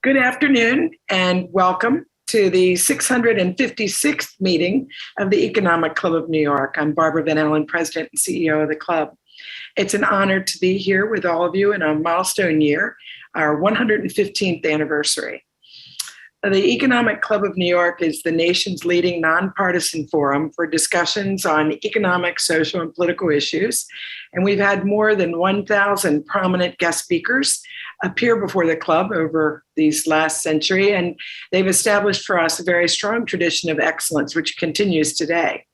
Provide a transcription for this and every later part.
Good afternoon and welcome to the 656th meeting of the Economic Club of New York. I'm Barbara Van Allen, President and CEO of the club. It's an honor to be here with all of you in a milestone year, our 115th anniversary. The Economic Club of New York is the nation's leading nonpartisan forum for discussions on economic, social, and political issues. And we've had more than 1,000 prominent guest speakers appear before the club over these last century, and they've established for us a very strong tradition of excellence, which continues today.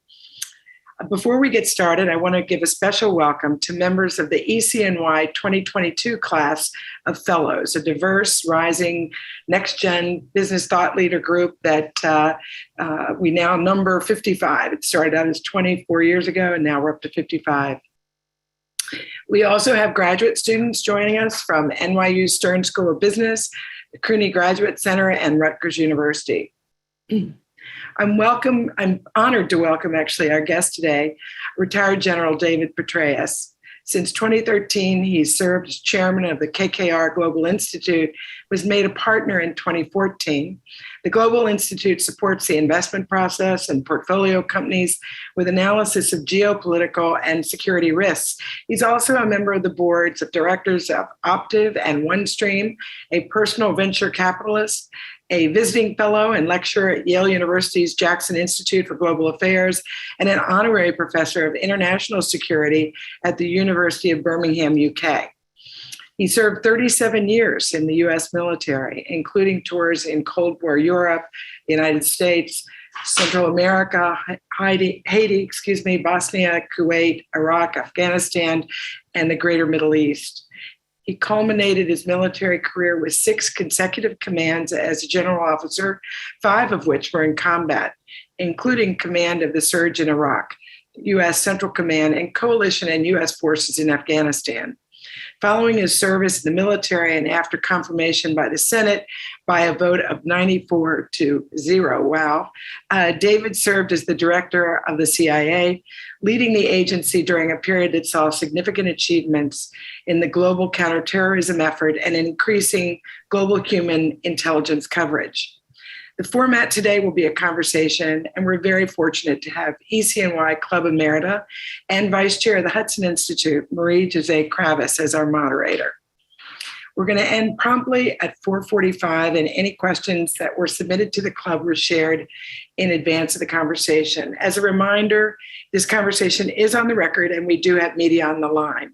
Before we get started, I want to give a special welcome to members of the ECNY 2022 class of fellows, a diverse, rising, next-gen business thought leader group that we now number 55. It started out as 24 years ago, and now we're up to 55. We also have graduate students joining us from NYU Stern School of Business, the CUNY Graduate Center, and Rutgers University. I'm honored to welcome actually our guest today, retired General David Petraeus. Since 2013, he served as chairman of the KKR Global Institute, was made a partner in 2014. The Global Institute supports the investment process and portfolio companies with analysis of geopolitical and security risks. He's also a member of the boards of directors of Optiv and OneStream, a personal venture capitalist, a visiting fellow and lecturer at Yale University's Jackson Institute for Global Affairs, and an honorary professor of international security at the University of Birmingham, UK. He served 37 years in the US military, including tours in Cold War Europe, the United States, Central America, Haiti, Bosnia, Kuwait, Iraq, Afghanistan, and the greater Middle East. He culminated his military career with 6 consecutive commands as a general officer, 5 of which were in combat, including command of the surge in Iraq, U.S. Central Command, and coalition and U.S. forces in Afghanistan. Following his service in the military and after confirmation by the Senate by a vote of 94-0, David served as the director of the CIA, leading the agency during a period that saw significant achievements in the global counterterrorism effort and increasing global human intelligence coverage. The format today will be a conversation, and we're very fortunate to have ECNY Club Emerita and Vice Chair of the Hudson Institute, Marie-Josée Kravis, as our moderator. We're going to end promptly at 4:45, and any questions that were submitted to the club were shared in advance of the conversation. As a reminder, this conversation is on the record, and we do have media on the line.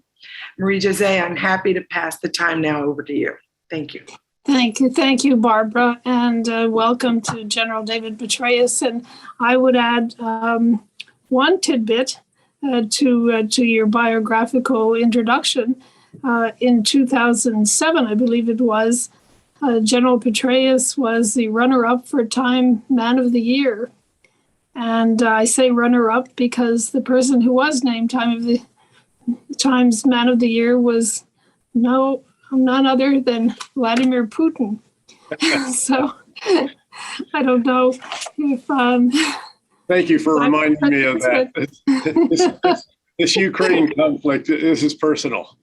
Marie-Josée, I'm happy to pass the time now over to you. Thank you. Thank you, Barbara, and welcome to General David Petraeus. And I would add one tidbit to your biographical introduction. In 2007, I believe it was, General Petraeus was the runner-up for Time Man of the Year. And I say runner-up because the person who was named Times Man of the Year was none other than Vladimir Putin. So I don't know if... Thank you for reminding me of that. This Ukraine conflict, this is personal.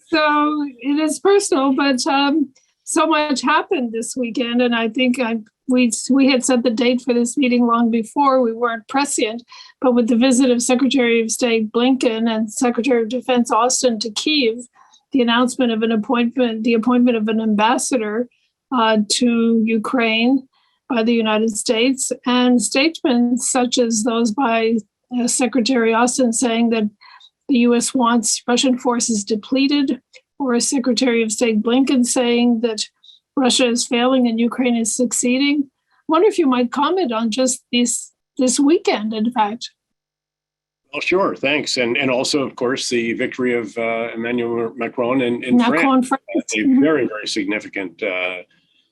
So it is personal, but so much happened this weekend, and I think we had set the date for this meeting long before. We weren't prescient, but with the visit of Secretary of State Blinken and Secretary of Defense Austin to Kyiv, the announcement of the appointment of an ambassador to Ukraine by the United States, and statements such as those by Secretary Austin saying that the U.S. wants Russian forces depleted, or Secretary of State Blinken saying that Russia is failing and Ukraine is succeeding. I wonder if you might comment on just this weekend, in fact. Well, sure, thanks. And also, of course, the victory of Emmanuel Macron in France. A very, very significant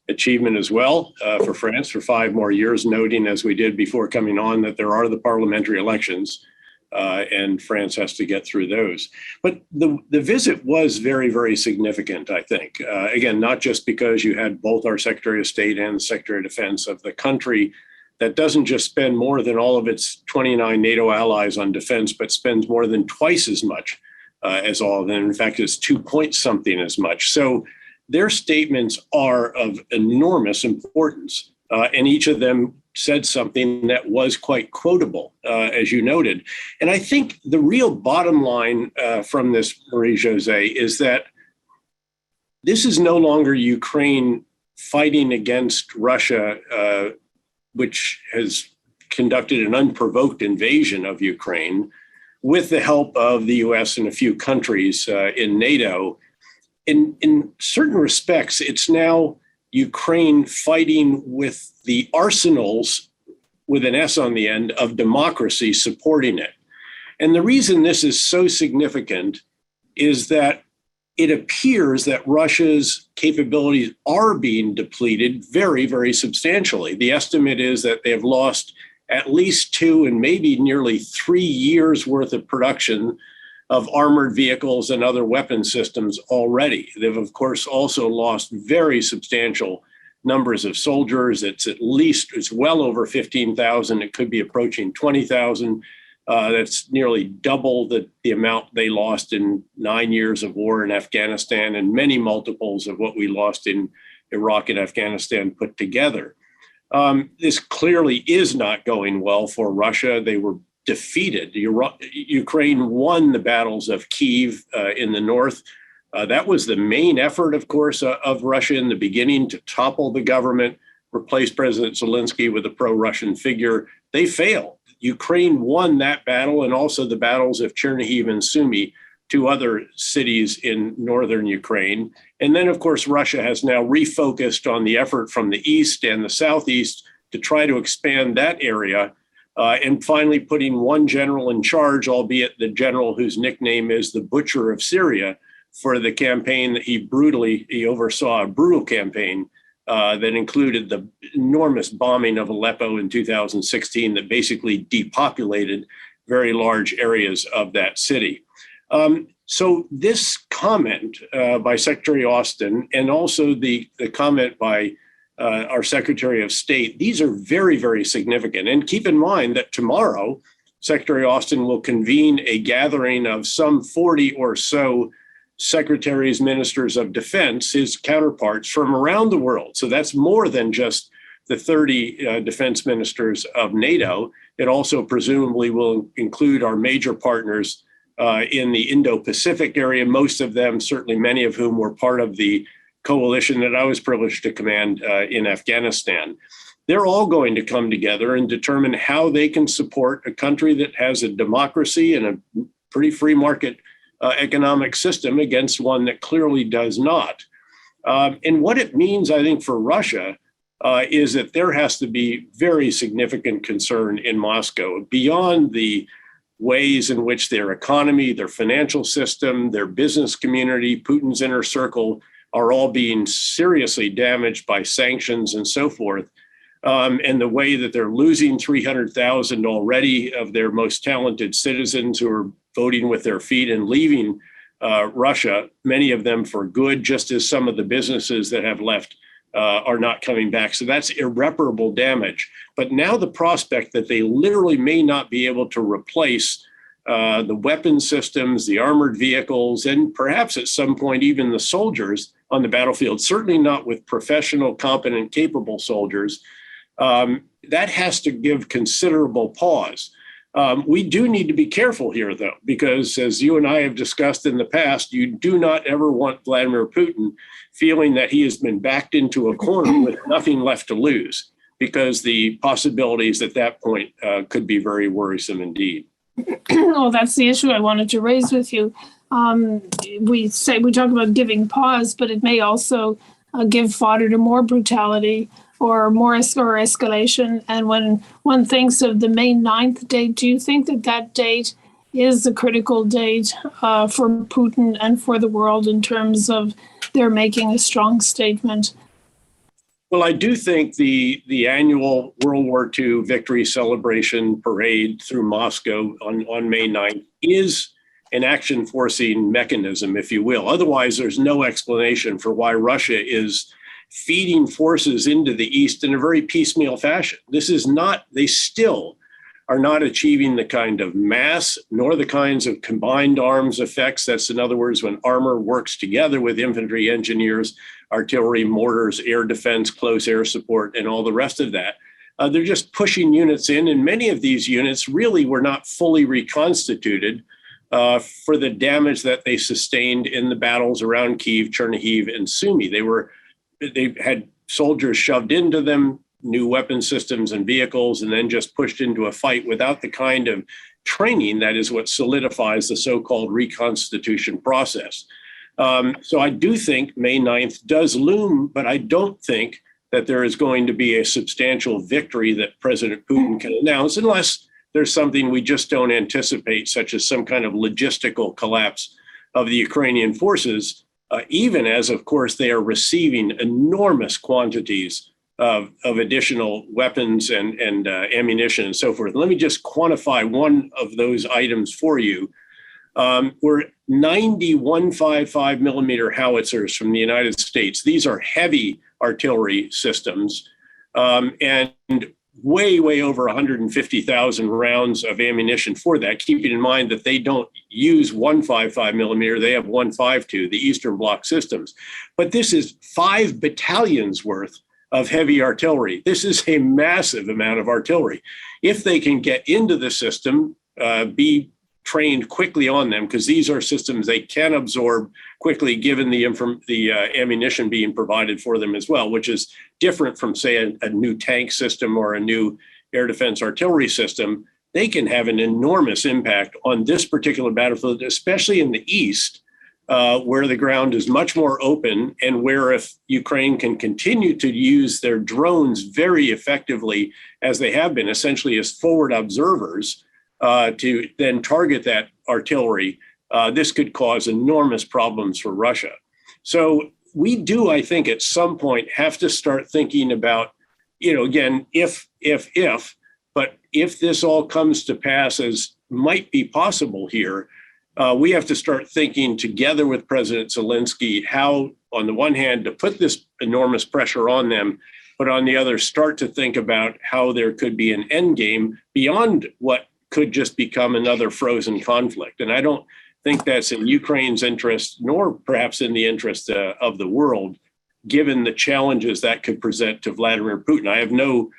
achievement as well for France for 5 more years, noting, as we did before coming on, that there are the parliamentary elections and France has to get through those. But the visit was very, very significant, I think. Again, not just because you had both our Secretary of State and the Secretary of Defense of the country that doesn't just spend more than all of its 29 NATO allies on defense, but spends more than twice as much as all of them. In fact, it's 2 point something as much. So their statements are of enormous importance, and each of them said something that was quite quotable, as you noted. And I think the real bottom line from this, Marie-Josée, is that this is no longer Ukraine fighting against Russia, which has conducted an unprovoked invasion of Ukraine with the help of the US and a few countries in NATO. In certain respects, it's now Ukraine fighting with the arsenals, with an S on the end, of democracy supporting it. And the reason this is so significant is that it appears that Russia's capabilities are being depleted very, very substantially. The estimate is that they have lost at least 2 and maybe nearly 3 years worth of production of armored vehicles and other weapon systems already. They've, of course, also lost very substantial numbers of soldiers. It's well over 15,000. It could be approaching 20,000. That's nearly double the amount they lost in 9 years of war in Afghanistan, and many multiples of what we lost in Iraq and Afghanistan put together. This clearly is not going well for Russia. They were defeated. Ukraine won the battles of Kyiv in the north. That was the main effort, of course, of Russia in the beginning, to topple the government, replace President Zelensky with a pro-Russian figure. They failed. Ukraine won that battle, and also the battles of Chernihiv and Sumy, 2 other cities in northern Ukraine. And then, of course, Russia has now refocused on the effort from the east and the southeast to try to expand that area, and finally putting one general in charge, albeit the general whose nickname is the Butcher of Syria, for the campaign that he oversaw a brutal campaign that included the enormous bombing of Aleppo in 2016 that basically depopulated very large areas of that city. So this comment by Secretary Austin, and also the comment by our Secretary of State, these are very, very significant. And keep in mind that tomorrow, Secretary Austin will convene a gathering of some 40 or so secretaries, ministers of defense, his counterparts from around the world. So that's more than just the 30 defense ministers of NATO. It also presumably will include our major partners in the Indo-Pacific area, most of them, certainly many of whom were part of the coalition that I was privileged to command in Afghanistan. They're all going to come together and determine how they can support a country that has a democracy and a pretty free market economic system against one that clearly does not. And what it means, I think, for Russia is that there has to be very significant concern in Moscow beyond the ways in which their economy, their financial system, their business community, Putin's inner circle are all being seriously damaged by sanctions and so forth. And the way that they're losing 300,000 already of their most talented citizens who are voting with their feet and leaving Russia, many of them for good, just as some of the businesses that have left are not coming back. So that's irreparable damage. But now the prospect that they literally may not be able to replace the weapon systems, the armored vehicles, and perhaps at some point even the soldiers on the battlefield, certainly not with professional, competent, capable soldiers, that has to give considerable pause. We do need to be careful here, though, because as you and I have discussed in the past, you do not ever want Vladimir Putin feeling that he has been backed into a corner with nothing left to lose, because the possibilities at that point could be very worrisome indeed. Well, that's the issue I wanted to raise with you. We talk about giving pause, but it may also give fodder to more brutality or more escalation. And when one thinks of the May 9th date, do you think that that date is a critical date for Putin and for the world in terms of their making a strong statement? Well, I do think the annual World War II victory celebration parade through Moscow on May 9th is an action-forcing mechanism, if you will. Otherwise, there's no explanation for why Russia is feeding forces into the East in a very piecemeal fashion. This is not, they still are not achieving the kind of mass nor the kinds of combined arms effects. That's, in other words, when armor works together with infantry, engineers, artillery, mortars, air defense, close air support, and all the rest of that. They're just pushing units in, and many of these units really were not fully reconstituted for the damage that they sustained in the battles around Kyiv, Chernihiv, and Sumy. They had soldiers shoved into them, new weapon systems and vehicles, and then just pushed into a fight without the kind of training that is what solidifies the so-called reconstitution process. So I do think May 9th does loom, but I don't think that there is going to be a substantial victory that President Putin can announce unless there's something we just don't anticipate, such as some kind of logistical collapse of the Ukrainian forces, even as, of course, they are receiving enormous quantities of additional weapons and ammunition and so forth. Let me just quantify one of those items for you. We're 155 millimeter howitzers from the United States. These are heavy artillery systems, and way over 150,000 rounds of ammunition for that, keeping in mind that they don't use 155 millimeter, they have 152, the Eastern Bloc systems. But this is 5 battalions worth of heavy artillery. This is a massive amount of artillery. If they can get into the system, be trained quickly on them, because these are systems they can absorb quickly given the ammunition being provided for them as well, which is different from, say, a new tank system or a new air defense artillery system. They can have an enormous impact on this particular battlefield, especially in the east, where the ground is much more open, and where if Ukraine can continue to use their drones very effectively, as they have been, essentially as forward observers, to then target that artillery, this could cause enormous problems for Russia. So we do, I think, at some point have to start thinking about, again, if, but if this all comes to pass as might be possible here, we have to start thinking together with President Zelensky how, on the one hand, to put this enormous pressure on them, but on the other, start to think about how there could be an end game beyond what could just become another frozen conflict. And I don't think that's in Ukraine's interest, nor perhaps in the interest of the world, given the challenges that could present to Vladimir Putin. I have no,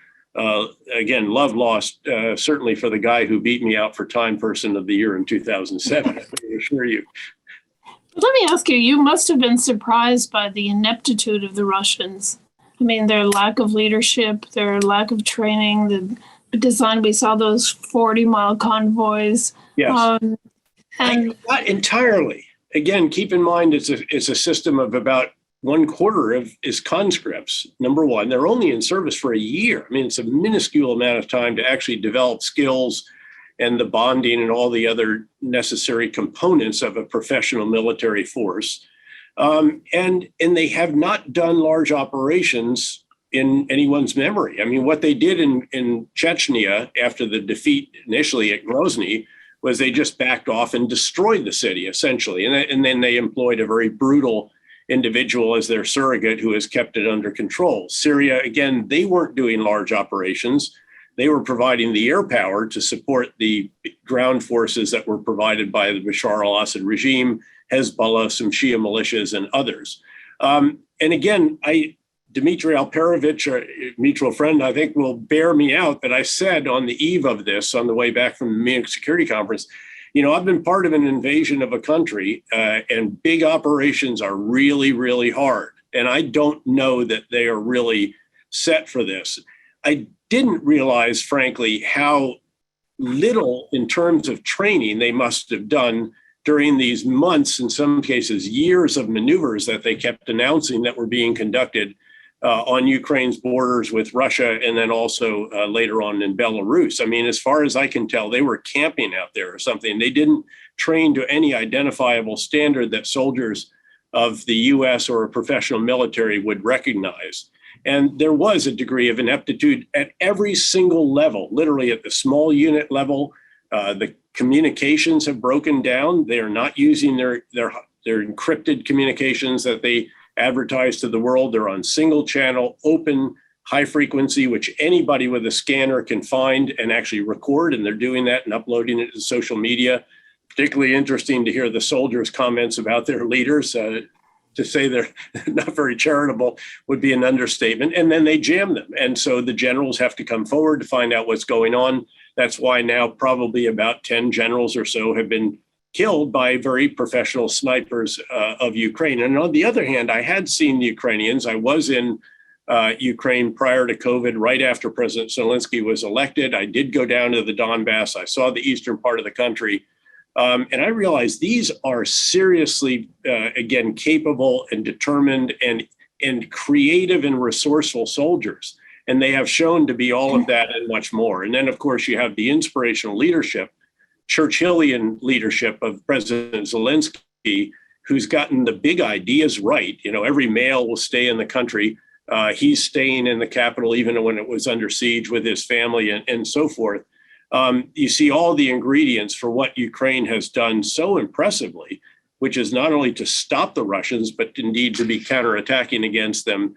again, love lost, certainly for the guy who beat me out for Time Person of the Year in 2007, I can assure you. Let me ask you, you must have been surprised by the ineptitude of the Russians. I mean, their lack of leadership, their lack of training, the design. We saw those 40-mile convoys. Yes. Not entirely. Again, keep in mind it's a system of about 1/4 of is conscripts. Number one, they're only in service for a year. I mean, it's a minuscule amount of time to actually develop skills and the bonding and all the other necessary components of a professional military force. And they have not done large operations in anyone's memory. I mean, what they did in Chechnya after the defeat initially at Grozny was they just backed off and destroyed the city, essentially. And then they employed a very brutal individual as their surrogate who has kept it under control. Syria, again, they weren't doing large operations. They were providing the air power to support the ground forces that were provided by the Bashar al-Assad regime, Hezbollah, some Shia militias, and others. And again, Dmitry Alperovitch, a mutual friend, I think will bear me out that I said on the eve of this, on the way back from the Munich Security Conference, I've been part of an invasion of a country, and big operations are really, really hard. And I don't know that they are really set for this. I didn't realize, frankly, how little in terms of training they must have done during these months, in some cases years of maneuvers that they kept announcing that were being conducted on Ukraine's borders with Russia, and then also later on in Belarus. I mean, as far as I can tell, they were camping out there or something. They didn't train to any identifiable standard that soldiers of the US or a professional military would recognize. And there was a degree of ineptitude at every single level, literally at the small unit level. The communications have broken down. They are not using their encrypted communications that they advertise to the world. They're on single channel, open, high frequency, which anybody with a scanner can find and actually record, and they're doing that and uploading it to social media. Particularly interesting to hear the soldiers' comments about their leaders. To say they're not very charitable would be an understatement. And then they jam them. And so the generals have to come forward to find out what's going on. That's why now probably about 10 generals or so have been killed by very professional snipers of Ukraine. And on the other hand, I had seen the Ukrainians. I was in Ukraine prior to COVID, right after President Zelensky was elected. I did go down to the Donbass. I saw the eastern part of the country. And I realized these are seriously, again, capable and determined and creative and resourceful soldiers. And they have shown to be all of that and much more. And then, of course, you have the inspirational leadership, Churchillian leadership of President Zelensky, who's gotten the big ideas right. You know, every male will stay in the country. He's staying in the capital even when it was under siege with his family and so forth. You see all the ingredients for what Ukraine has done so impressively, which is not only to stop the Russians, but indeed to be counterattacking against them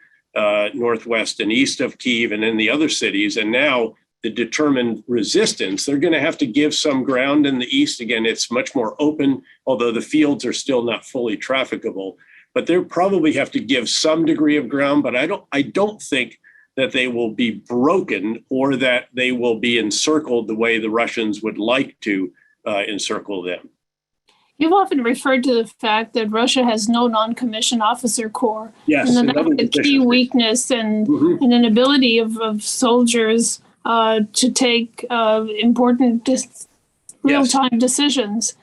northwest and east of Kyiv and in the other cities. And now the determined resistance, they're going to have to give some ground in the east. Again, it's much more open, although the fields are still not fully trafficable. But they'll probably have to give some degree of ground. But I don't think that they will be broken or that they will be encircled the way the Russians would like to encircle them. You've often referred to the fact that Russia has no non-commissioned officer corps. Yes, and that's a key weakness and an inability of soldiers to take important real-time decisions.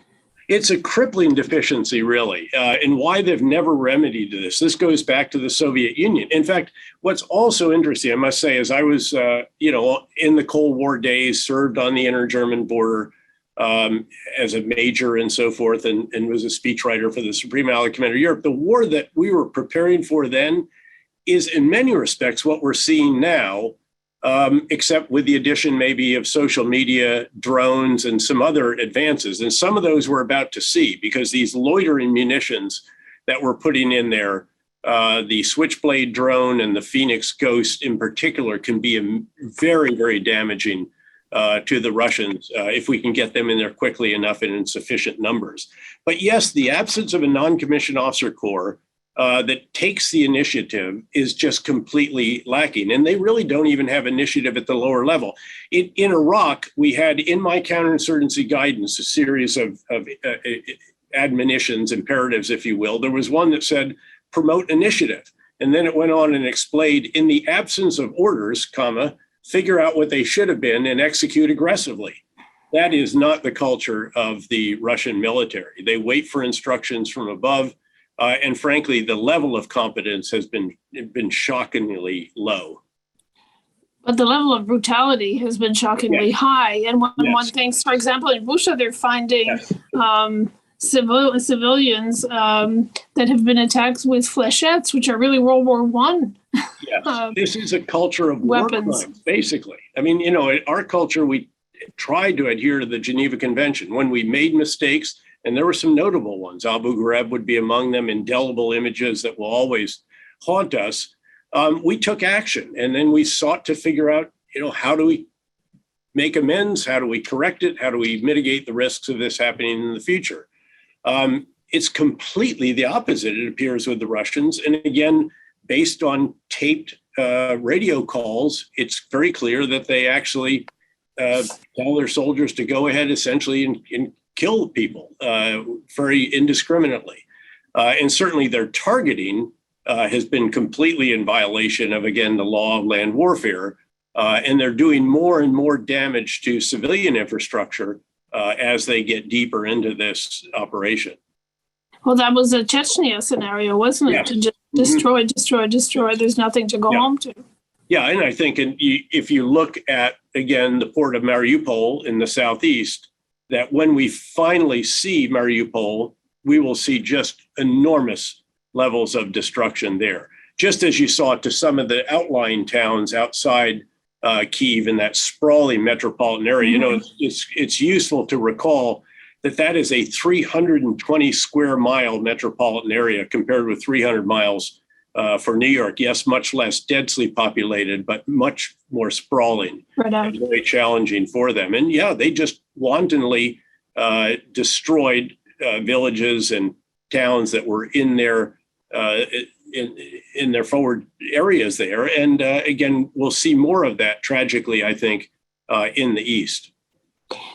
It's a crippling deficiency, really, and why they've never remedied this. This goes back to the Soviet Union. In fact, what's also interesting, I must say, is I was, in the Cold War days, served on the inter-German border as a major and so forth, and was a speechwriter for the Supreme Allied Commander of Europe. The war that we were preparing for then is, in many respects, what we're seeing now, except with the addition maybe of social media, drones, and some other advances. And some of those we're about to see, because these loitering munitions that we're putting in there, the Switchblade drone and the Phoenix Ghost in particular, can be very, very damaging to the Russians if we can get them in there quickly enough and in sufficient numbers. But yes, the absence of a non-commissioned officer corps that takes the initiative is just completely lacking. And they really don't even have initiative at the lower level. In Iraq, we had in my counterinsurgency guidance a series of admonitions, imperatives, if you will. There was one that said, promote initiative. And then it went on and explained, in the absence of orders, figure out what they should have been and execute aggressively. That is not the culture of the Russian military. They wait for instructions from above. And frankly, the level of competence has been shockingly low. But the level of brutality has been shockingly high. And one thing, for example, in Russia, they're finding civilians that have been attacked with flechettes, which are really World War I. Yes, this is a culture of weapons. War crimes, basically. I mean, in our culture, we tried to adhere to the Geneva Convention. When we made mistakes, and there were some notable ones. Abu Ghraib would be among them, indelible images that will always haunt us. We took action, and then we sought to figure out, how do we make amends? How do we correct it? How do we mitigate the risks of this happening in the future? It's completely the opposite, it appears, with the Russians. And again, based on taped radio calls, it's very clear that they actually tell their soldiers to go ahead, essentially, and kill people very indiscriminately. And certainly their targeting has been completely in violation of, again, the law of land warfare. And they're doing more and more damage to civilian infrastructure as they get deeper into this operation. Well, that was a Chechnya scenario, wasn't it? Yes. To just destroy. There's nothing to go home to. Yeah, and I think if you look at, again, the port of Mariupol in the southeast, that when we finally see Mariupol, we will see just enormous levels of destruction there. Just as you saw to some of the outlying towns outside Kyiv in that sprawling metropolitan area. It's useful to recall that is a 320 square mile metropolitan area compared with 300 miles for New York. Yes, much less densely populated, but much more sprawling and very challenging for them. And yeah, they just wantonly destroyed villages and towns that were in their forward areas there. And again, we'll see more of that, tragically, I think, in the East.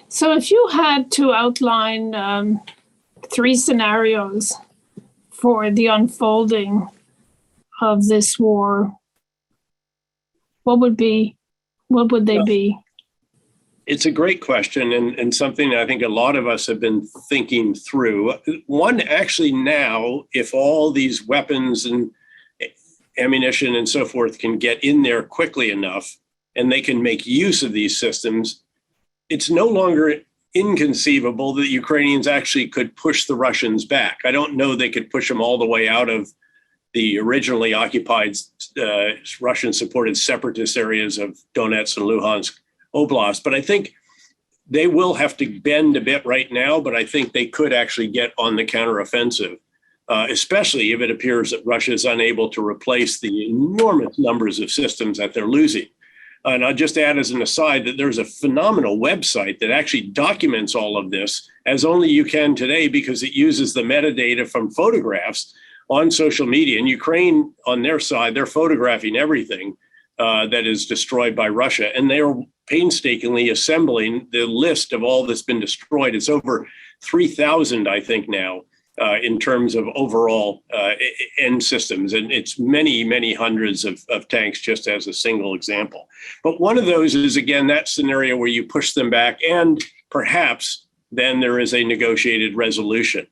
So if you had to outline 3 scenarios for the unfolding of this war, what would they be? It's a great question, and something I think a lot of us have been thinking through. One, actually now, if all these weapons and ammunition and so forth can get in there quickly enough, and they can make use of these systems, it's no longer inconceivable that Ukrainians actually could push the Russians back. I don't know they could push them all the way out of the originally occupied Russian-supported separatist areas of Donetsk and Luhansk Oblast, but I think they will have to bend a bit right now, but I think they could actually get on the counteroffensive, especially if it appears that Russia is unable to replace the enormous numbers of systems that they're losing. And I'll just add as an aside that there's a phenomenal website that actually documents all of this, as only you can today, because it uses the metadata from photographs on social media. And Ukraine, on their side, they're photographing everything that is destroyed by Russia. And they are painstakingly assembling the list of all that's been destroyed. It's over 3,000, I think, now, in terms of overall end systems. And it's many, many hundreds of tanks, just as a single example. But one of those is, again, that scenario where you push them back and perhaps then there is a negotiated resolution.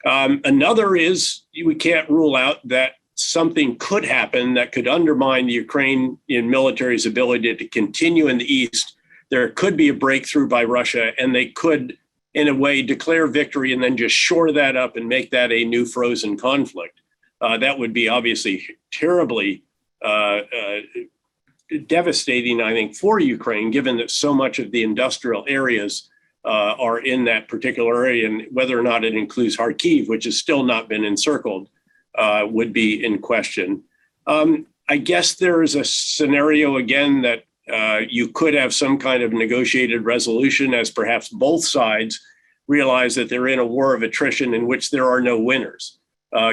Another is we can't rule out that something could happen that could undermine the Ukrainian military's ability to continue in the East. There could be a breakthrough by Russia, and they could, in a way, declare victory and then just shore that up and make that a new frozen conflict. That would be obviously terribly devastating, I think, for Ukraine, given that so much of the industrial areas are in that particular area, and whether or not it includes Kharkiv, which has still not been encircled, would be in question. I guess there is a scenario, again, that you could have some kind of negotiated resolution as perhaps both sides realize that they're in a war of attrition in which there are no winners.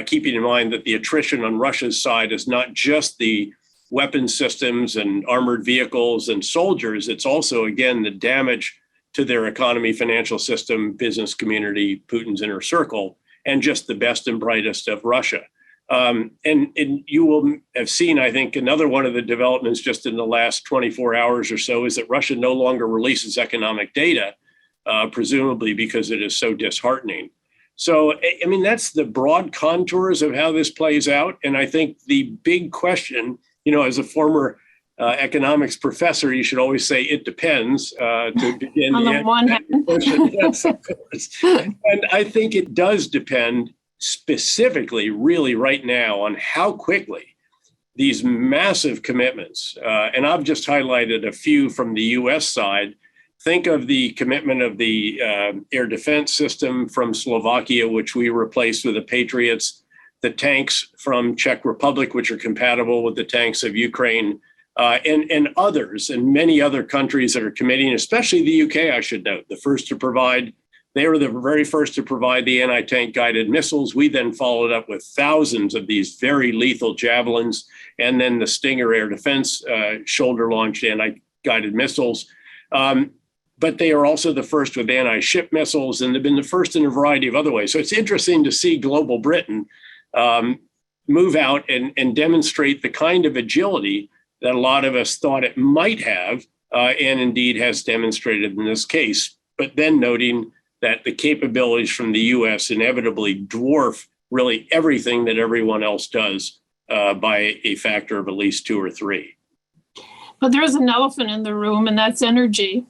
Keeping in mind that the attrition on Russia's side is not just the weapon systems and armored vehicles and soldiers, it's also, again, the damage to their economy, financial system, business community, Putin's inner circle, and just the best and brightest of Russia. And you will have seen, I think, another one of the developments just in the last 24 hours or so is that Russia no longer releases economic data, presumably because it is so disheartening. So, I mean, that's the broad contours of how this plays out. And I think the big question, as a former economics professor, you should always say it depends. To begin on the one hand. Yes, of course. And I think it does depend specifically, really right now, on how quickly these massive commitments, and I've just highlighted a few from the US side. Think of the commitment of the air defense system from Slovakia, which we replaced with the Patriots, the tanks from Czech Republic, which are compatible with the tanks of Ukraine, and others, and many other countries that are committing, especially the UK, I should note, they were the very first to provide the anti-tank guided missiles. We then followed up with thousands of these very lethal javelins, and then the Stinger air defense shoulder-launched anti-guided missiles. But they are also the first with anti-ship missiles, and they've been the first in a variety of other ways. So it's interesting to see global Britain move out and demonstrate the kind of agility that a lot of us thought it might have, and indeed has demonstrated in this case, but then noting that the capabilities from the US inevitably dwarf really everything that everyone else does by a factor of at least 2 or 3. But there's an elephant in the room, and that's energy.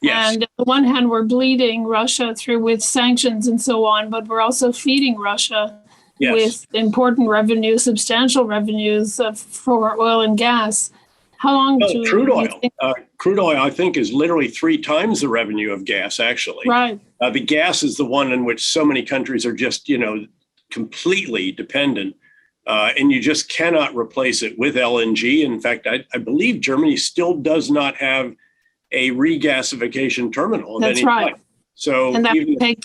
Yes. And on the one hand, we're bleeding Russia through with sanctions and so on, but we're also feeding Russia with important revenues, substantial revenues for oil and gas. How long do crude oil? Crude oil, I think, is literally 3 times the revenue of gas, actually. Right. The gas is the one in which so many countries are just, completely dependent And you just cannot replace it with LNG. In fact, I believe Germany still does not have a regasification terminal. That's right. So and that would take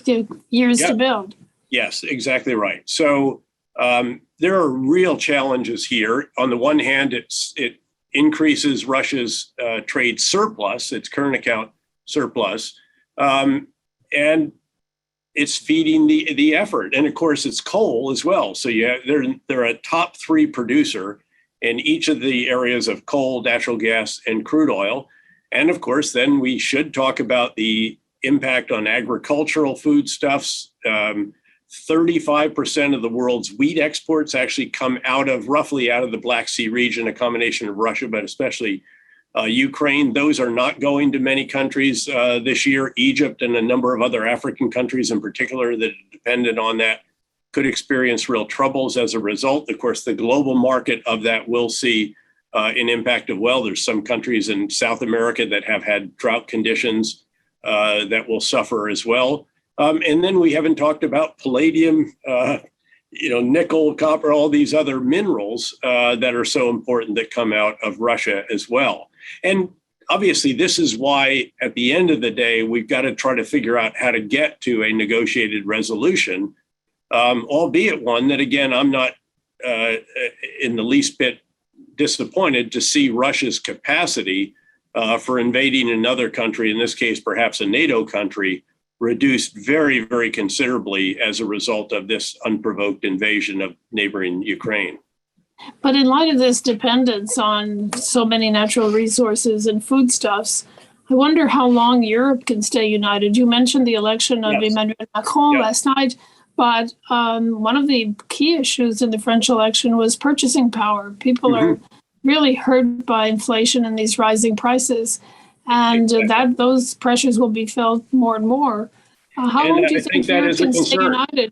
years to build. Yes, exactly right. So there are real challenges here. On the one hand, it increases Russia's trade surplus, its current account surplus, and it's feeding the effort. And of course, it's coal as well. So they're a top 3 producer in each of the areas of coal, natural gas, and crude oil. And of course, then we should talk about the impact on agricultural foodstuffs. 35% of the world's wheat exports actually come roughly out of the Black Sea region, a combination of Russia, but especially Ukraine. Those are not going to many countries this year. Egypt and a number of other African countries in particular that are dependent on that could experience real troubles as a result. Of course, the global market of that will see an impact of there's some countries in South America that have had drought conditions that will suffer as well. And then we haven't talked about palladium, nickel, copper, all these other minerals that are so important that come out of Russia as well. And obviously, this is why at the end of the day, we've got to try to figure out how to get to a negotiated resolution, albeit one that, again, I'm not in the least bit disappointed to see Russia's capacity for invading another country, in this case, perhaps a NATO country, reduced very, very considerably as a result of this unprovoked invasion of neighboring Ukraine. But in light of this dependence on so many natural resources and foodstuffs, I wonder how long Europe can stay united. You mentioned the election of Emmanuel Macron last night, but one of the key issues in the French election was purchasing power. People are really hurt by inflation and these rising prices, and those pressures will be felt more and more. How long do you think Europe can stay united?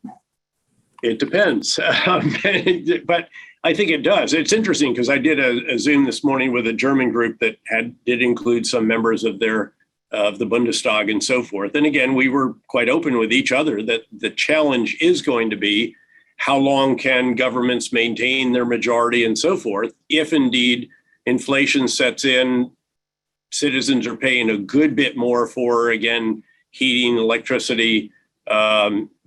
It depends, but I think it does. It's interesting because I did a Zoom this morning with a German group that did include some members of the Bundestag and so forth. And again, we were quite open with each other that the challenge is going to be how long can governments maintain their majority and so forth. If indeed inflation sets in, citizens are paying a good bit more for, again, heating, electricity,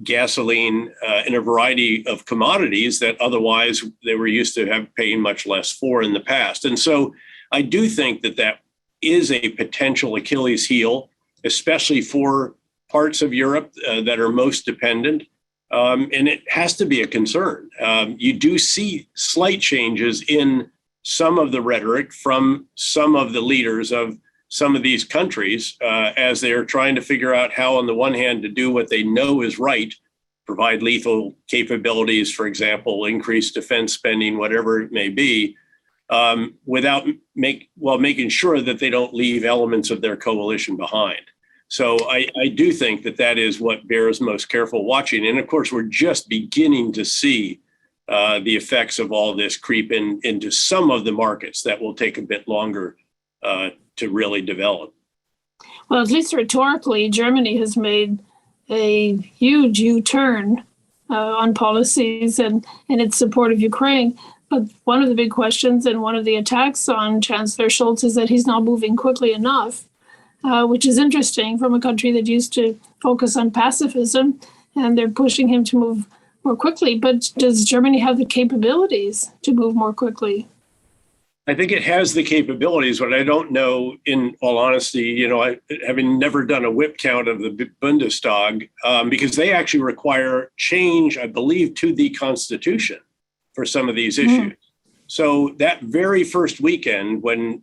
gasoline, and a variety of commodities that otherwise they were used to paying much less for in the past. And so I do think that is a potential Achilles heel, especially for parts of Europe that are most dependent. And it has to be a concern. You do see slight changes in some of the rhetoric from some of the leaders of some of these countries as they're trying to figure out how, on the one hand, to do what they know is right, provide lethal capabilities, for example, increase defense spending, whatever it may be, without making sure that they don't leave elements of their coalition behind. So I do think that is what bears most careful watching. And of course, we're just beginning to see the effects of all this creep into some of the markets that will take a bit longer to really develop. Well, at least rhetorically, Germany has made a huge U-turn on policies and in its support of Ukraine. But one of the big questions and one of the attacks on Chancellor Scholz is that he's not moving quickly enough, which is interesting from a country that used to focus on pacifism, and they're pushing him to move more quickly. But does Germany have the capabilities to move more quickly? I think it has the capabilities, but I don't know, in all honesty, having never done a whip count of the Bundestag, because they actually require change, I believe, to the Constitution for some of these issues. So that very first weekend when,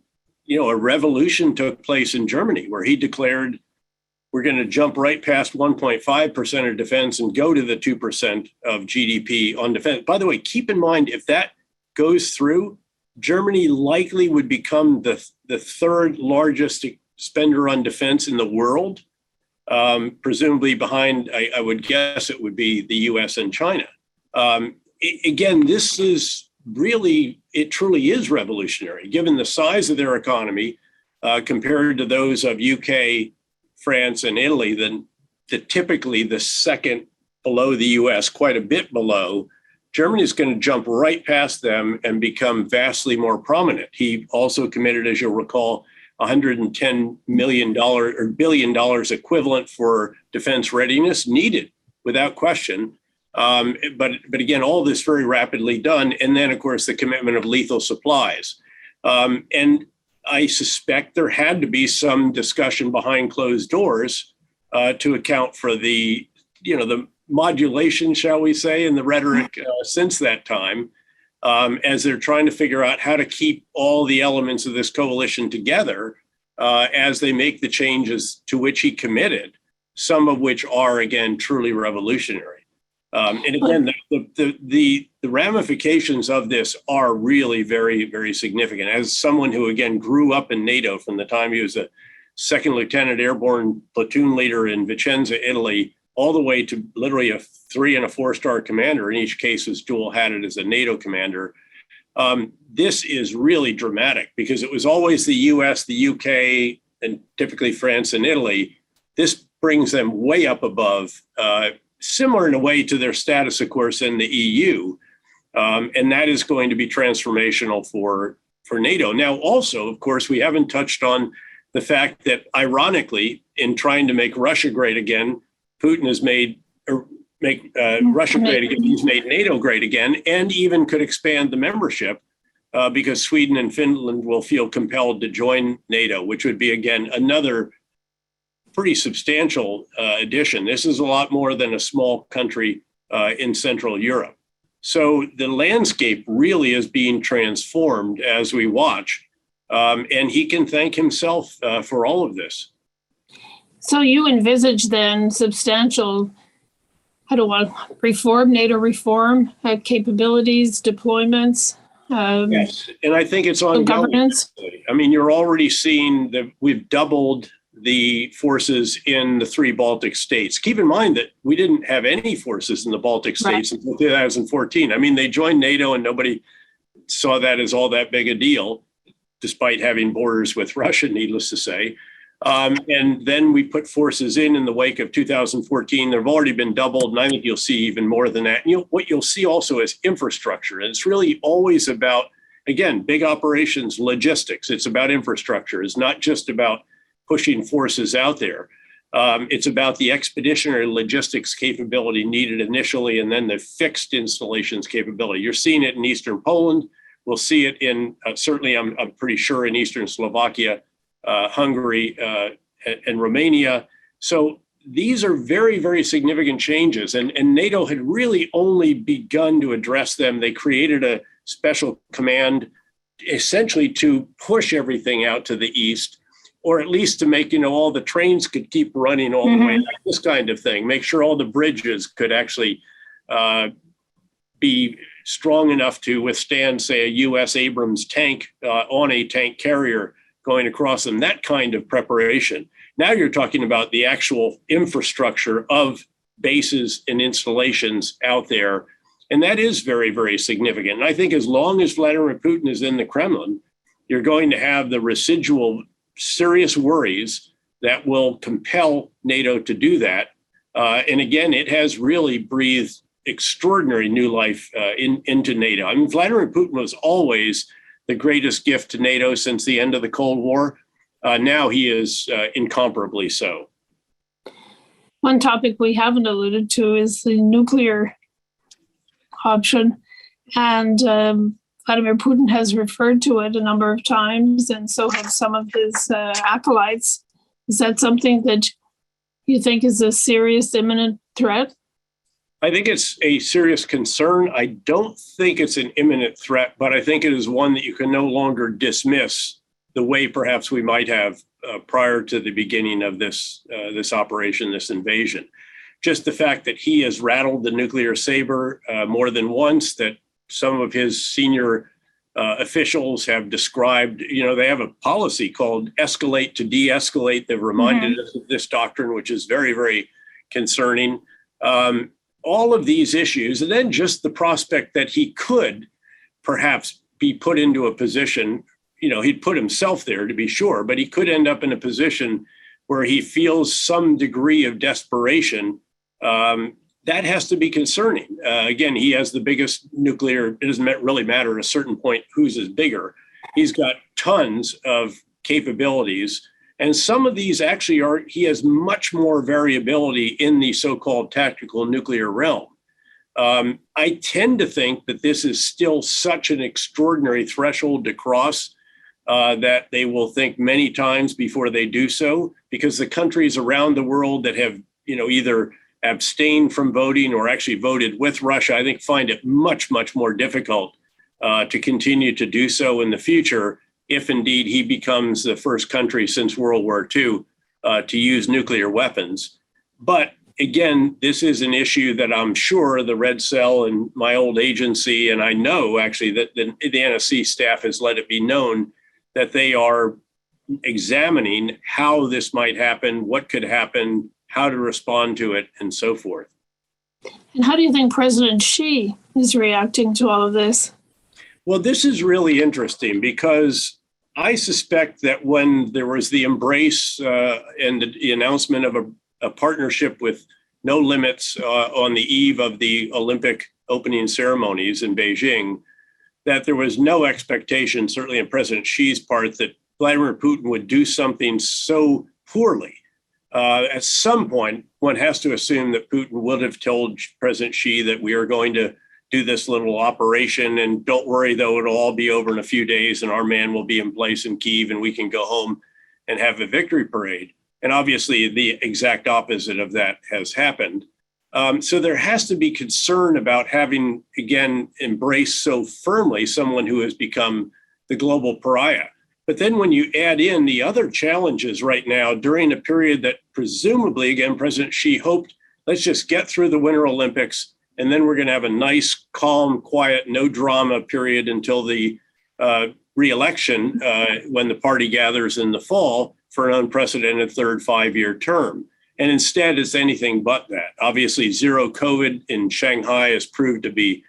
a revolution took place in Germany where he declared we're going to jump right past 1.5% of defense and go to the 2% of GDP on defense. By the way, keep in mind, if that goes through, Germany likely would become the third largest spender on defense in the world, presumably behind, I would guess it would be the US and China. Again, this is really, it truly is revolutionary, given the size of their economy compared to those of UK, France, and Italy, then typically the second below the US, quite a bit below Germany is going to jump right past them and become vastly more prominent. He also committed, as you'll recall, $110 million or $1 billion equivalent for defense readiness needed without question. But again, all this very rapidly done. And then, of course, the commitment of lethal supplies. And I suspect there had to be some discussion behind closed doors to account for the modulation, shall we say, in the rhetoric since that time, as they're trying to figure out how to keep all the elements of this coalition together as they make the changes to which he committed, some of which are, again, truly revolutionary. And again, the ramifications of this are really very, very significant. As someone who, again, grew up in NATO from the time he was a second lieutenant airborne platoon leader in Vicenza, Italy, all the way to literally a 3- and 4-star commander. In each case was dual-hatted as a NATO commander. This is really dramatic because it was always the US, the UK, and typically France and Italy. This brings them way up above, similar in a way to their status, of course, in the EU. And that is going to be transformational for NATO. Now, also, of course, we haven't touched on the fact that, ironically, in trying to make Russia great again, Putin has made Russia great again. He's made NATO great again, and even could expand the membership because Sweden and Finland will feel compelled to join NATO, which would be, again, another pretty substantial addition. This is a lot more than a small country in Central Europe. So the landscape really is being transformed as we watch, and he can thank himself for all of this. So you envisage then substantial, NATO reform, capabilities, deployments? Yes, and I think it's ongoing. Governance? I mean, you're already seeing that we've doubled the forces in the 3 Baltic states. Keep in mind that we didn't have any forces in the Baltic states until 2014. I mean, they joined NATO and nobody saw that as all that big a deal, despite having borders with Russia, needless to say. And then we put forces in the wake of 2014. They've already been doubled, and I think you'll see even more than that. And what you'll see also is infrastructure. And it's really always about, again, big operations, logistics. It's about infrastructure. It's not just about pushing forces out there. It's about the expeditionary logistics capability needed initially, and then the fixed installations capability. You're seeing it in Eastern Poland. We'll see it in, certainly I'm pretty sure, in Eastern Slovakia, Hungary, and Romania. So these are very, very significant changes. And NATO had really only begun to address them. They created a special command essentially to push everything out to the east, or at least to make, all the trains could keep running all the way, like this kind of thing. Make sure all the bridges could actually be strong enough to withstand, say, a U.S. Abrams tank on a tank carrier going across them, that kind of preparation. Now you're talking about the actual infrastructure of bases and installations out there. And that is very, very significant. And I think as long as Vladimir Putin is in the Kremlin, you're going to have the residual serious worries that will compel NATO to do that. And again, it has really breathed extraordinary new life into NATO. I mean, Vladimir Putin was always the greatest gift to NATO since the end of the Cold War. Now he is incomparably so. One topic we haven't alluded to is the nuclear option. And Vladimir Putin has referred to it a number of times, and so have some of his acolytes. Is that something that you think is a serious, imminent threat? I think it's a serious concern. I don't think it's an imminent threat, but I think it is one that you can no longer dismiss the way perhaps we might have prior to the beginning of this operation, this invasion. Just the fact that he has rattled the nuclear saber more than once, that some of his senior officials have described, they have a policy called escalate to de-escalate. They've reminded us of this doctrine, which is very, very concerning. All of these issues, and then just the prospect that he could perhaps be put into a position, he'd put himself there to be sure, but he could end up in a position where he feels some degree of desperation that has to be concerning. Again, he has the biggest nuclear, it doesn't really matter at a certain point whose is bigger. He's got tons of capabilities. And some of these actually he has much more variability in the so-called tactical nuclear realm. I tend to think that this is still such an extraordinary threshold to cross that they will think many times before they do so, because the countries around the world that have, either abstained from voting or actually voted with Russia, I think find it much, much more difficult to continue to do so in the future, if indeed he becomes the first country since World War II to use nuclear weapons. But again, this is an issue that I'm sure the Red Cell and my old agency, and I know actually that the NSC staff has let it be known that they are examining how this might happen, what could happen, how to respond to it, and so forth. And how do you think President Xi is reacting to all of this? Well, this is really interesting because I suspect that when there was the embrace and the announcement of a partnership with no limits on the eve of the Olympic opening ceremonies in Beijing, that there was no expectation, certainly on President Xi's part, that Vladimir Putin would do something so poorly. At some point, one has to assume that Putin would have told President Xi that we are going to do this little operation, and don't worry, though, it'll all be over in a few days and our man will be in place in Kyiv and we can go home and have a victory parade. And obviously the exact opposite of that has happened. So there has to be concern about having, again, embraced so firmly someone who has become the global pariah. But then when you add in the other challenges right now during a period that presumably, again, President Xi hoped, let's just get through the Winter Olympics, and then we're going to have a nice, calm, quiet, no drama period until the re-election when the party gathers in the fall for an unprecedented third 5-year term. And instead, it's anything but that. Obviously, zero COVID in Shanghai has proved to be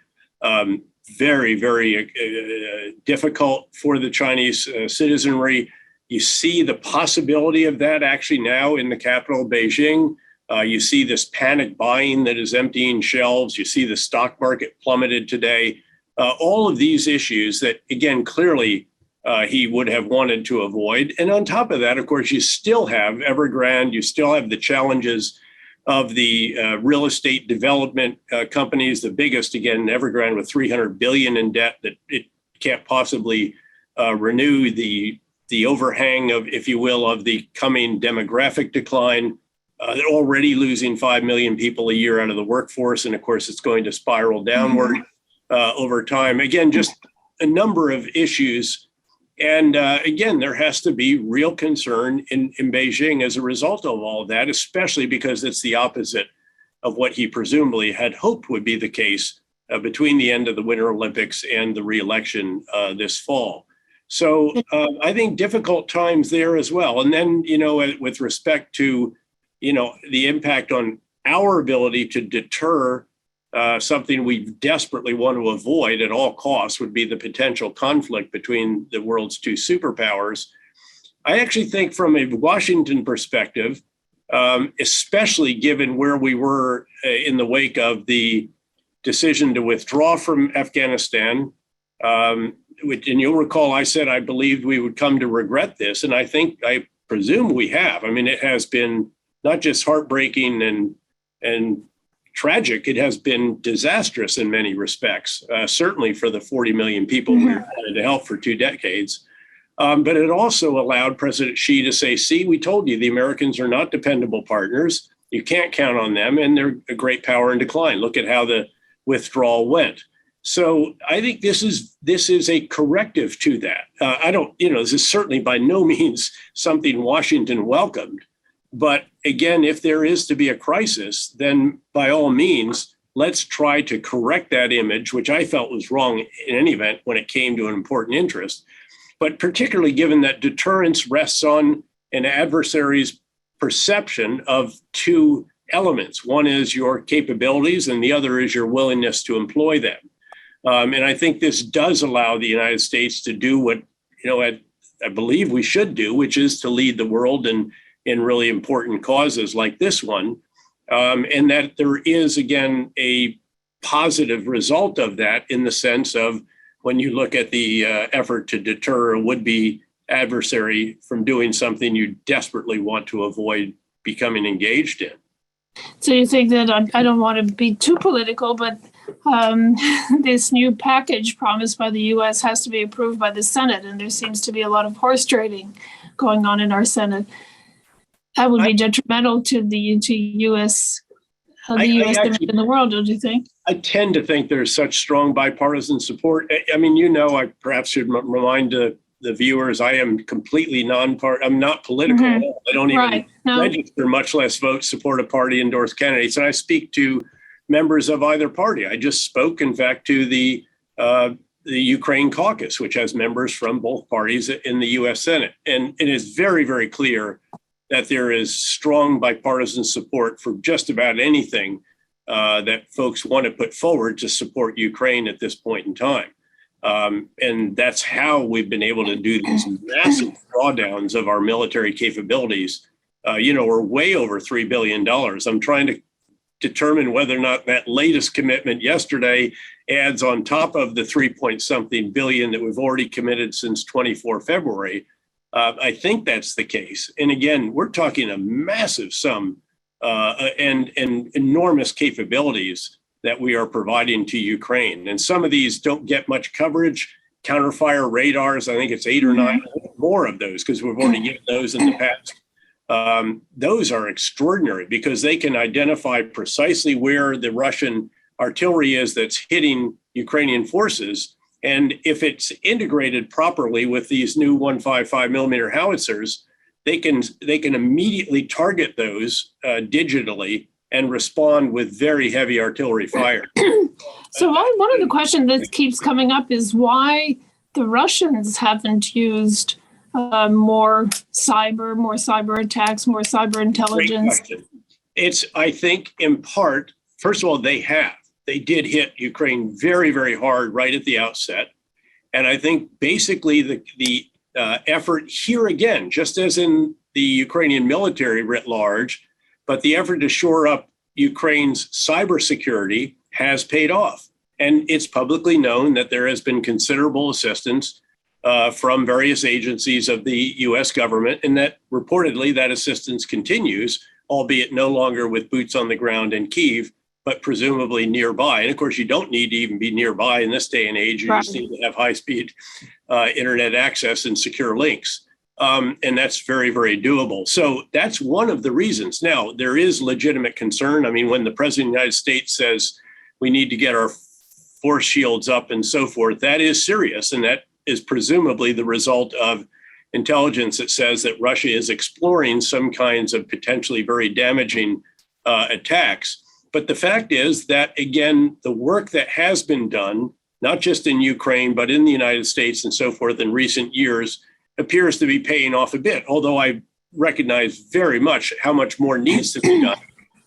very, very difficult for the Chinese citizenry. You see the possibility of that actually now in the capital, Beijing. You see this panic buying that is emptying shelves. You see the stock market plummeted today. All of these issues that, again, clearly he would have wanted to avoid. And on top of that, of course, you still have Evergrande. You still have the challenges of the real estate development companies, the biggest, again, Evergrande with $300 billion in debt that it can't possibly renew, the overhang of, if you will, of the coming demographic decline. They're already losing 5 million people a year out of the workforce. And of course, it's going to spiral downward over time. Again, just a number of issues. And again, there has to be real concern in Beijing as a result of all of that, especially because it's the opposite of what he presumably had hoped would be the case between the end of the Winter Olympics and the re-election this fall. So I think difficult times there as well. And then, with respect to, the impact on our ability to deter something we desperately want to avoid at all costs would be the potential conflict between the world's two superpowers. I actually think from a Washington perspective, especially given where we were in the wake of the decision to withdraw from Afghanistan, and you'll recall I said I believed we would come to regret this, and I presume we have. I mean, it has been not just heartbreaking and tragic, it has been disastrous in many respects, certainly for the 40 million people we wanted to help for 2 decades. But it also allowed President Xi to say, see, we told you the Americans are not dependable partners. You can't count on them, and they're a great power in decline. Look at how the withdrawal went. So I think this is a corrective to that. This is certainly by no means something Washington welcomed. But again, if there is to be a crisis, then by all means, let's try to correct that image, which I felt was wrong in any event when it came to an important interest. But particularly given that deterrence rests on an adversary's perception of 2 elements. One is your capabilities, and the other is your willingness to employ them. And I think this does allow the United States to do what I believe we should do, which is to lead the world in really important causes like this one. and that there is, again, a positive result of that in the sense of when you look at the effort to deter a would-be adversary from doing something you desperately want to avoid becoming engaged in. So you think that, I don't want to be too political, but this new package promised by the U.S. has to be approved by the Senate, and there seems to be a lot of horse trading going on in our Senate. That would be detrimental to the U.S. in the world, don't you think? I tend to think there's such strong bipartisan support. I mean, I perhaps should remind the viewers, I am completely I'm not political at all. I don't even register, much less vote, support a party, endorse candidates. And I speak to members of either party. I just spoke, in fact, to the Ukraine caucus, which has members from both parties in the U.S. Senate. And it is very, very clear that there is strong bipartisan support for just about anything that folks want to put forward to support Ukraine at this point in time. And that's how we've been able to do these massive drawdowns of our military capabilities. We're way over $3 billion. I'm trying to determine whether or not that latest commitment yesterday adds on top of the 3-point-something billion that we've already committed since 24 February. I think that's the case. And again, we're talking a massive sum and enormous capabilities that we are providing to Ukraine. And some of these don't get much coverage. Counterfire radars, I think it's 8 or 9 more of those, because we've already given those in the past. Those are extraordinary because they can identify precisely where the Russian artillery is that's hitting Ukrainian forces. And if it's integrated properly with these new 155 millimeter howitzers, they can immediately target those digitally and respond with very heavy artillery fire. So one of the questions that keeps coming up is why the Russians haven't used more cyber attacks, more cyber intelligence. It's, I think, in part, first of all, they did hit Ukraine very, very hard right at the outset. And I think basically the effort here again, just as in the Ukrainian military writ large, but the effort to shore up Ukraine's cybersecurity has paid off. And it's publicly known that there has been considerable assistance from various agencies of the US government, and that reportedly that assistance continues, albeit no longer with boots on the ground in Kyiv, but presumably nearby. And of course, you don't need to even be nearby in this day and age. You just need to have high-speed internet access and secure links. And that's very, very doable. So that's one of the reasons. Now, there is legitimate concern. I mean, when the president of the United States says we need to get our force shields up and so forth, that is serious. And that is presumably the result of intelligence that says that Russia is exploring some kinds of potentially very damaging attacks. But the fact is that, again, the work that has been done, not just in Ukraine, but in the United States and so forth in recent years, appears to be paying off a bit, although I recognize very much how much more needs to be done.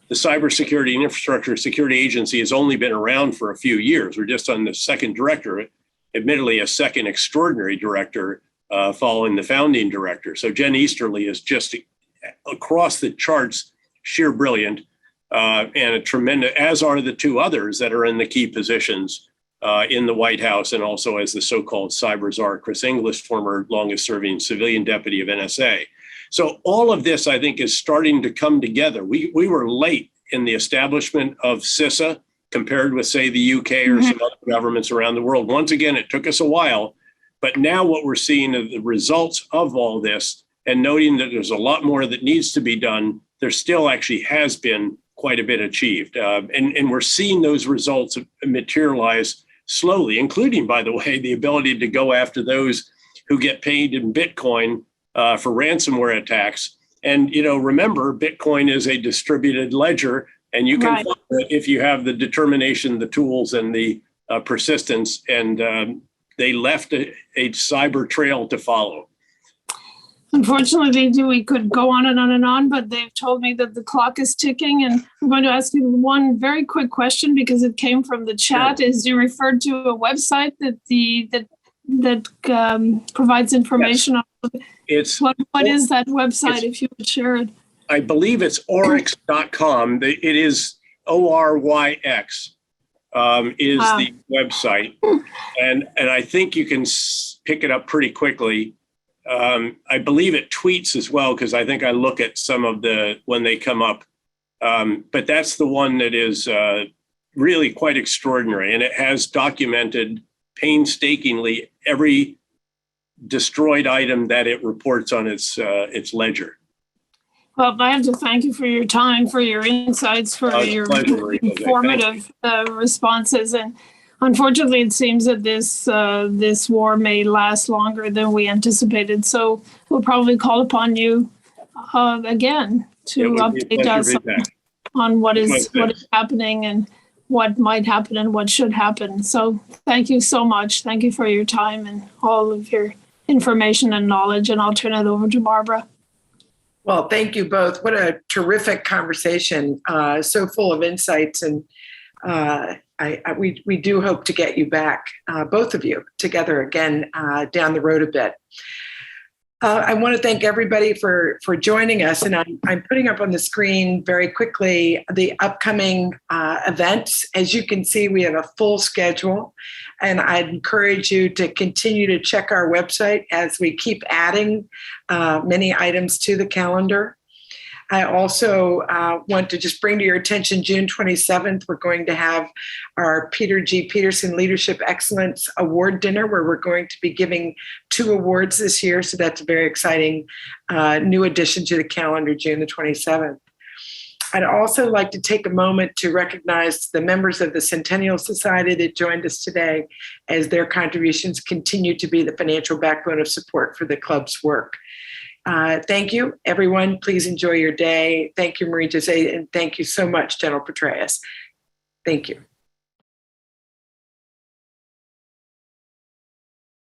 The Cybersecurity and Infrastructure Security Agency has only been around for a few years. We're just on the second director, admittedly a second extraordinary director following the founding director. So Jen Easterly is just across the charts, sheer brilliant, and a tremendous, as are the two others that are in the key positions in the White House, and also as the so-called cyber czar, Chris Inglis, former longest serving civilian deputy of NSA. So all of this, I think, is starting to come together. We were late in the establishment of CISA compared with, say, the UK or some other governments around the world. Once again, it took us a while, but now what we're seeing are the results of all this, and noting that there's a lot more that needs to be done, there still actually has been quite a bit achieved. And we're seeing those results materialize slowly, including, by the way, the ability to go after those who get paid in Bitcoin for ransomware attacks. And, remember, Bitcoin is a distributed ledger, and you can find it if you have the determination, the tools, and the persistence. And they left a cyber trail to follow. Unfortunately, we could go on and on and on, but they've told me that the clock is ticking. And I'm going to ask you one very quick question because it came from the chat. Sure. Is you referred to a website that provides information on what is that website, if you would share it? I believe it's oryx.com. It is ORYX is the website. And I think you can pick it up pretty quickly. I believe it tweets as well, because I think I look at some of when they come up. But that's the one that is really quite extraordinary. And it has documented painstakingly every destroyed item that it reports on its ledger. Well, I have to thank you for your time, for your insights, for your informative responses. And unfortunately, it seems that this war may last longer than we anticipated. So we'll probably call upon you again to update us on what is happening and what might happen and what should happen. So thank you so much. Thank you for your time and all of your information and knowledge. And I'll turn it over to Barbara. Well, thank you both. What a terrific conversation, so full of insights. And we do hope to get you back, both of you, together again down the road a bit. I want to thank everybody for joining us. And I'm putting up on the screen very quickly the upcoming events. As you can see, we have a full schedule. And I'd encourage you to continue to check our website as we keep adding many items to the calendar. I also want to just bring to your attention June 27th, we're going to have our Peter G. Peterson Leadership Excellence Award Dinner, where we're going to be giving 2 awards this year. So that's a very exciting new addition to the calendar, June the 27th. I'd also like to take a moment to recognize the members of the Centennial Society that joined us today, as their contributions continue to be the financial backbone of support for the club's work. Thank you, everyone. Please enjoy your day. Thank you, Marie-Josée, and thank you so much, General Petraeus. Thank you.